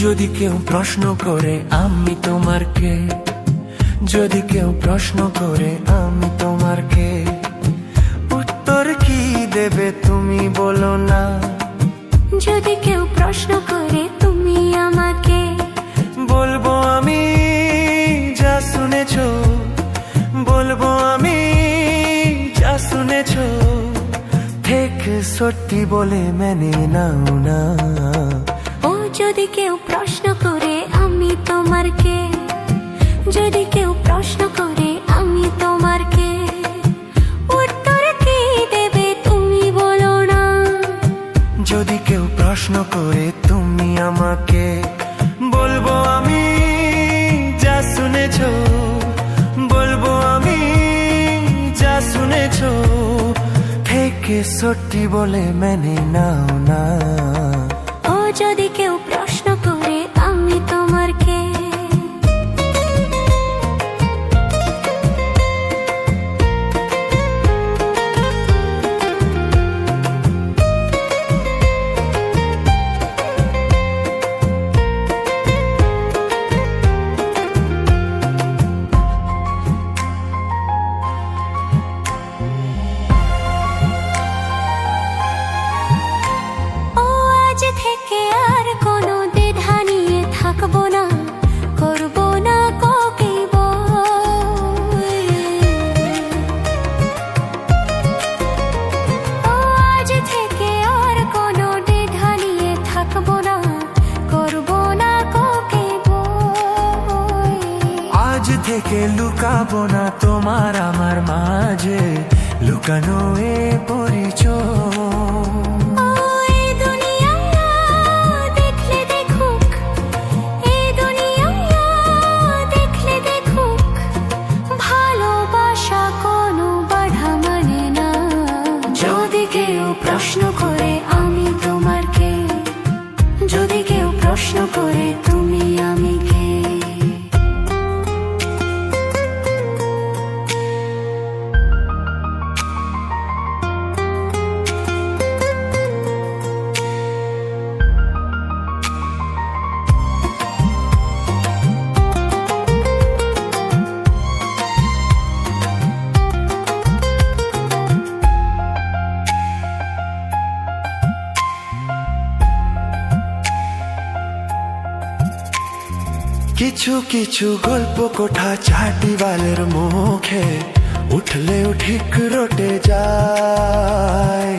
যদি কেউ প্রশ্ন করে আমি তোমার কে, যদি কেউ প্রশ্ন করে আমি তোমার কে, উত্তর কি দেবে তুমি বলো না। যদি কেউ প্রশ্ন করে তুমি আমাকে, বলবো আমি যা শুনেছো, বলবো আমি যা শুনেছো, ঠিক সত্যি বলে মেনে নাও না। ও যদি কেউ প্রশ্ন করে আমি তোমার কে, যদি কেউ প্রশ্ন করে আমি তোমার কে, উত্তর কি দেবে তুমি বলো না। যদি কেউ প্রশ্ন করে তুমি আমাকে, বলবো আমি যা শুনেছো, বলবো আমি যা শুনেছো, থেকে সত্যি বলে মেনে নাও না। ও যদি কেউ প্রশ্ন করে আমি তোমার কে। থেকে আর কোনো দ্বিধা নিয়ে থাকবো না, করবো না কাউকে ভয়। আজ থেকে আর কোনো দ্বিধা নিয়ে থাকবো না, করবো না কাউকে ভয়। আজ থেকে লুকাবো না তোমার আমার মাঝে লুকানো এ পরিচয়। প্রশ্ন করে আমি তোমার কে, যদি কেউ প্রশ্ন করে তুমি আমি কে। কিছু কিছু গল্প কোঠা চাটিওয়ালের মুখে উঠলেও ঠিক রটে যায়।